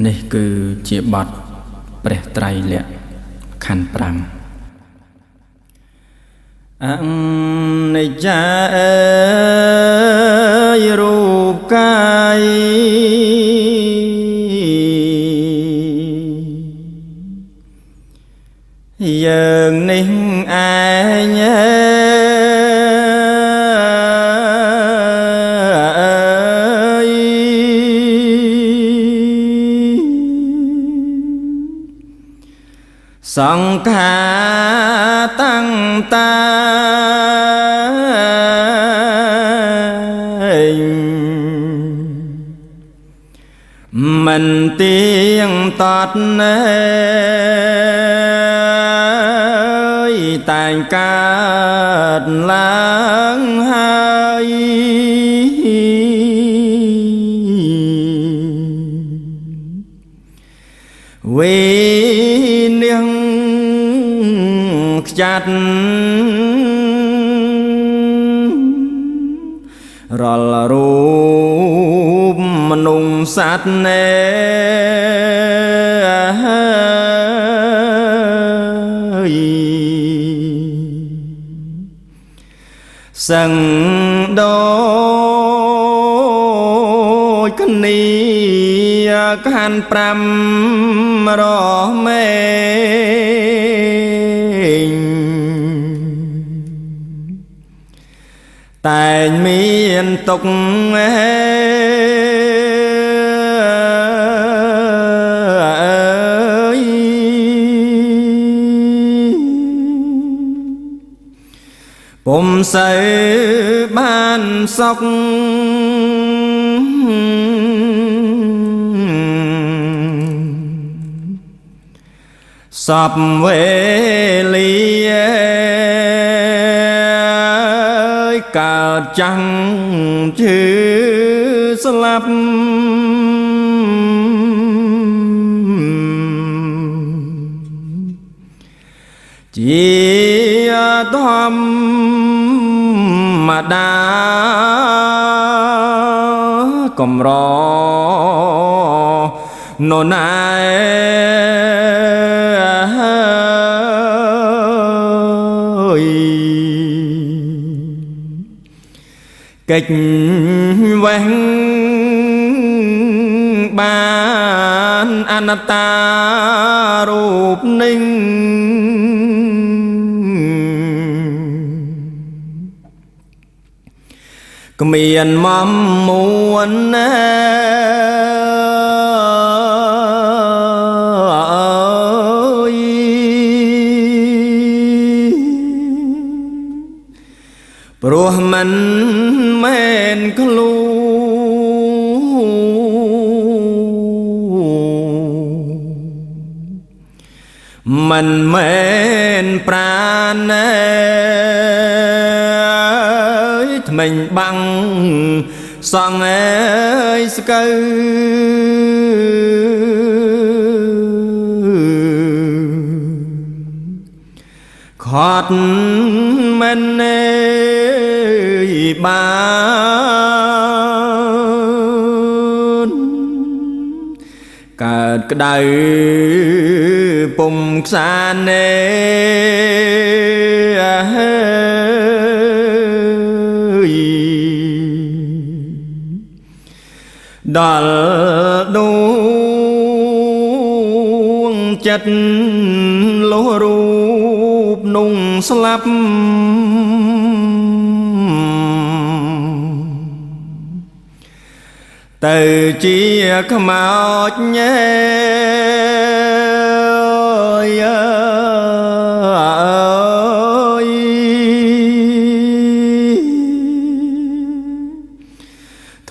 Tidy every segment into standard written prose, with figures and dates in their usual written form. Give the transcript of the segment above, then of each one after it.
នេះគឺជាបទព្រះត្រៃលក្ខណ៍ខណ្ឌ5អនិច្ចារូបកាយយើងនេះឯងសង្ខារតាំងតាមិនទៀងតតណែតែងកើតឡើងហើយវេនាងខ្ចាត់រាល់រូបមនុស្សសត្វណែសឹងដូចគ្នាខណ្ឌ5រមែងតែងមានទុកពុំសូវបានសុខសពវេលាកើតចាំងឈឺស្លាប់ជាធម្មតាកំរនរណាកិច្ចវេះបានអនត្តារូបនឹងគ្មានមមមួនណាព្រោះមិនមែនខ្លួនមិនមែនប្រាណថ្មិញបាំងសងអើយស្កើខត់មិនបានកើតក្ដៅពុំខ្សានដល់ដួងចិត្តលោះរូបนุ่งស្លាប់ទៅជាខ្មោចញ៉ែ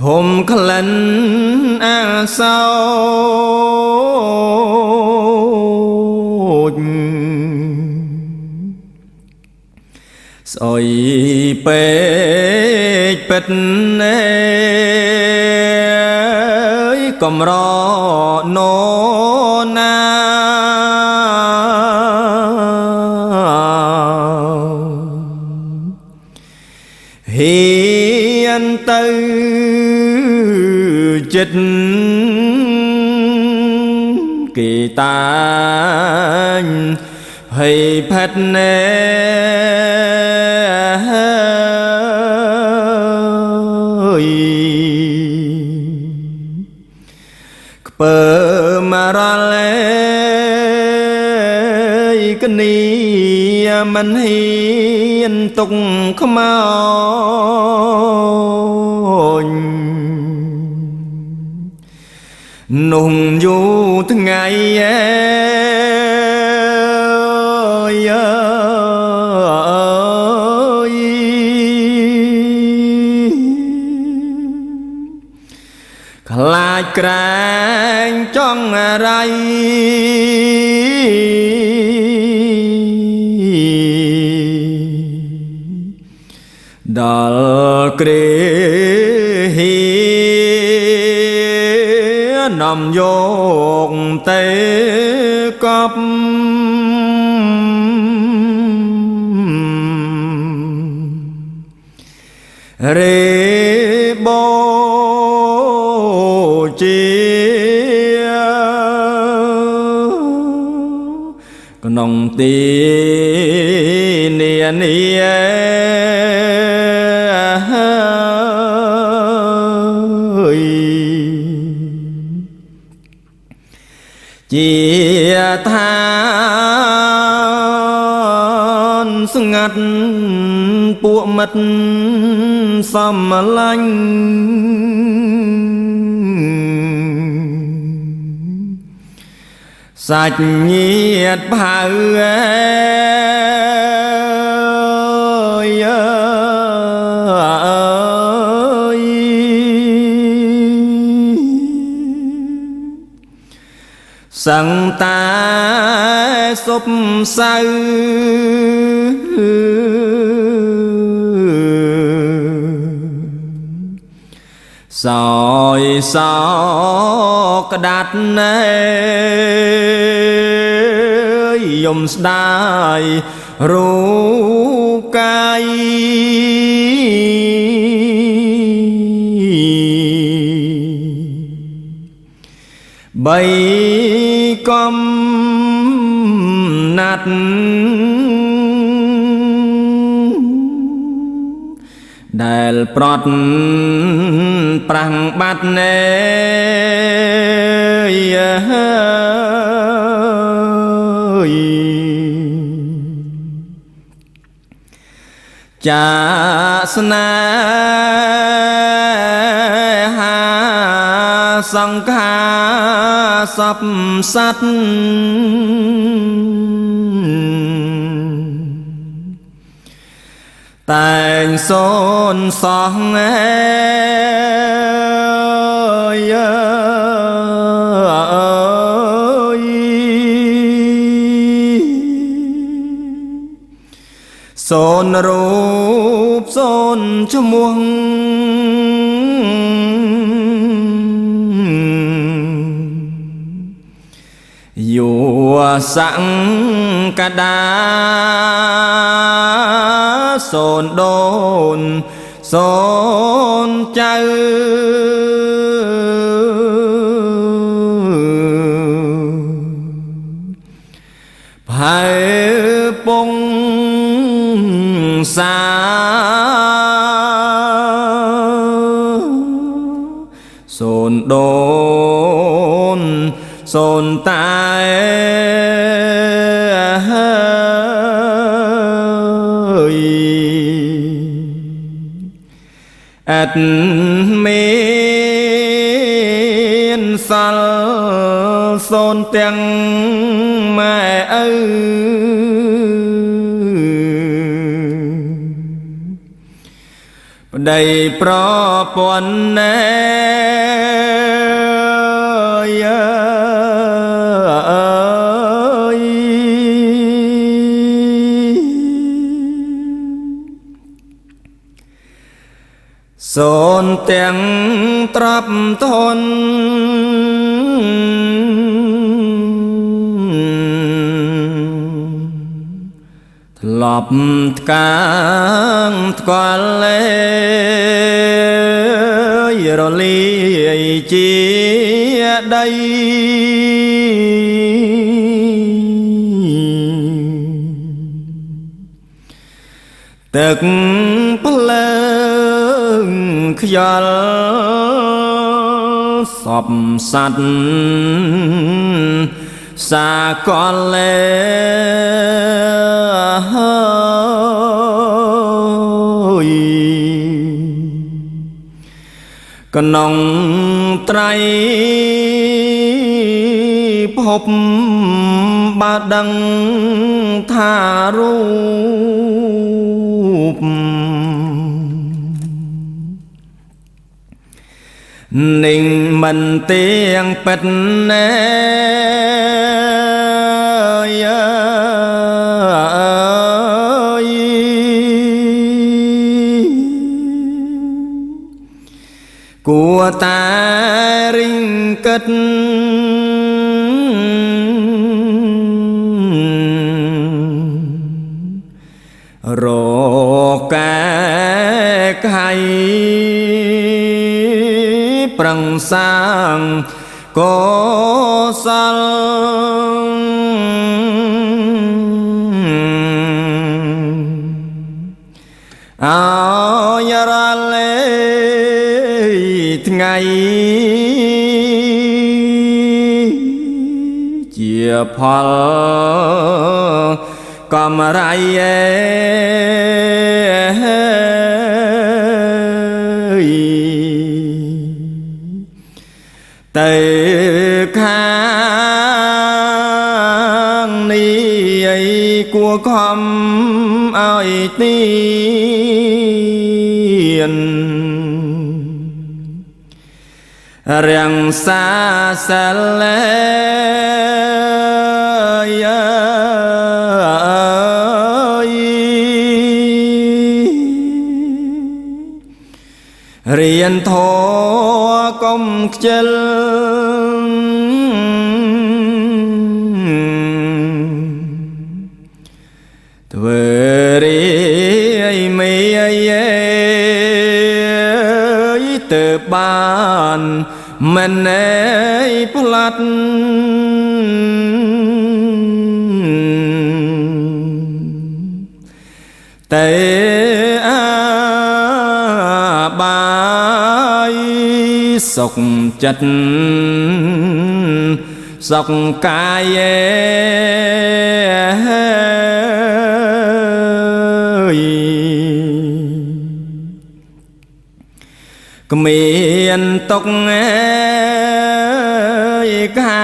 ធំក្លិនអាសោចស្អុយពេកពិតកំរណណាហ៊ានទៅចិត្ត kỳ tan hay phật nè bờ mà ra lê cái ni mình hiền tung không ao nùng du thứ ngày lại cạn trong rai đal kề nằm vô tê cọp rê bô chia con nông tì nia nia chia than sưng ngắt bụa mất xăm lanh sạch nhiệt bà ơi sẵn ta xúc say rồi sao cái đát này dùng đai ru cay bay com nát đèl prot prang bát nê cha sna ha sang kha sắp sát tành xôn song ơi xôn rụp xôn cho muông dù sẵn cả đá xôn đồn xôn chơi phải bông xa xôn đồn xôn tai ết miên sal xôn tiếng mẹ ơi đầy pro pon xôn tiếng trap thôn lọp càng qua lê rồi li chia ដីទឹកភ្លើងខ្យល់សពសัตว์សាកលលេក្នុងត្រៃភពបើដឹងថារូបនឹងមិនទៀងពិតណែគួរតែរិញគិតរកែខៃប្រឹងសាងកុសលអោយរលេថ្ងៃជាផលកំរៃទៅខាងនេះគួរខំឲ្យទៀនរាំងសាសិលរៀនធម៌កុំខ្ជិលធ្វើរីមីទៅបានមិនណែផ្លាត់តែបាយសុខចិត្តសុខកាយគ្មានទុកកា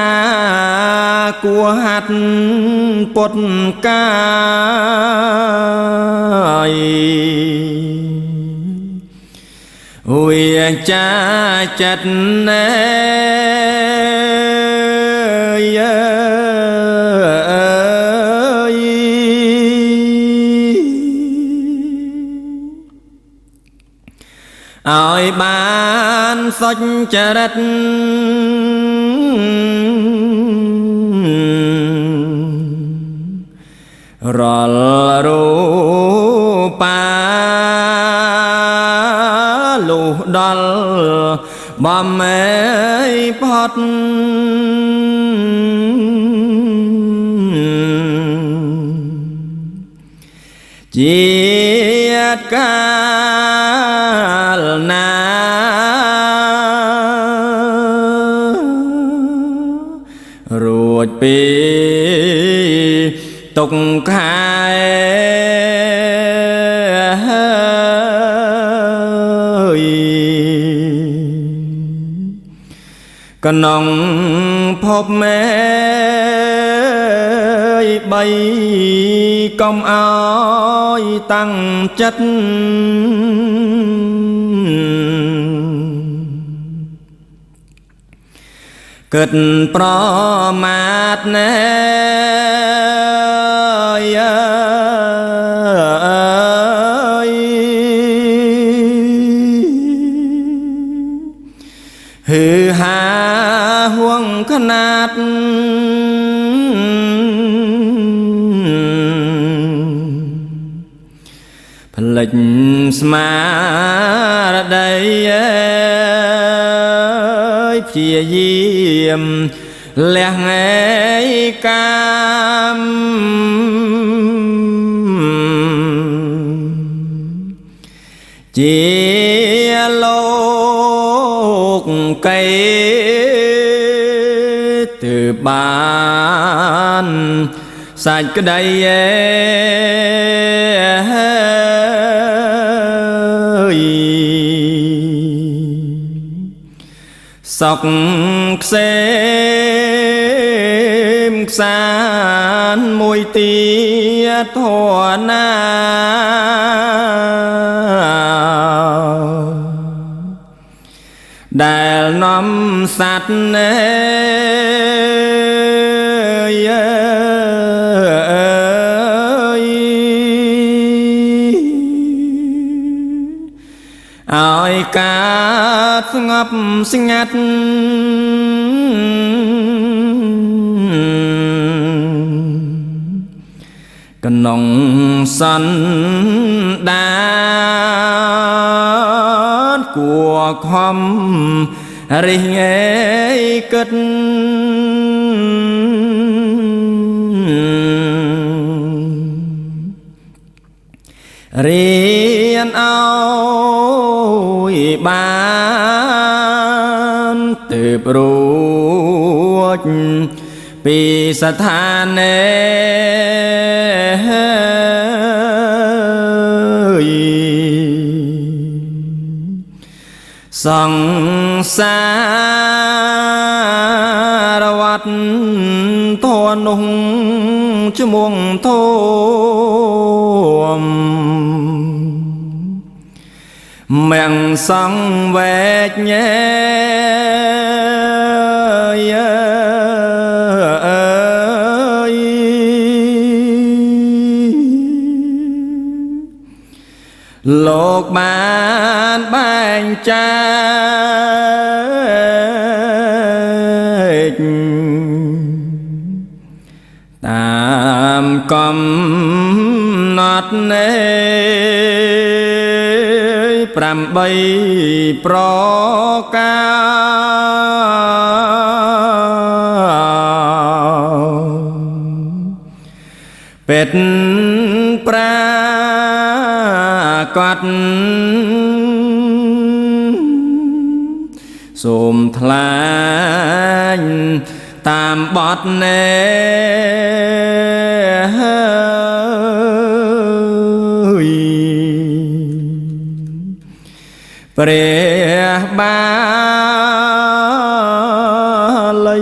គួហាត់ពុតកាយវាចាចិត្តណែឲ្យបានសុចរិតរាល់រូបាលុះដល់បំមេផុតជាតិកាលណារួចពីទុកខែក្នុងភពមេបីកុំអោយតាំងចិត្តគិតប្រមាទណែហឺហាហួងខ្នាតផ្លេចស្មារតីព្យាយា មលះឯកាមជាលោកកៃទើបានសាច់ក្តីសក់ខ្សេមខ្សានមួយទៀតធរណាដែលនាំសัตว์ឲ្យកើតស្ងប់ស្ងាត់ក្នុងសន្តានគួខំរិះងេគិតរៀនឲ្យបានទើបរួចពីស្ថានសង្សារវត្តធននោះឈ្មោះធំមង្សង្វេកញែលោកបានបែងចែកតាមកំណត់នៃ8ប្រការពេតប្រាកដសូមថ្លែងតាមបទនៃព្រះបាលី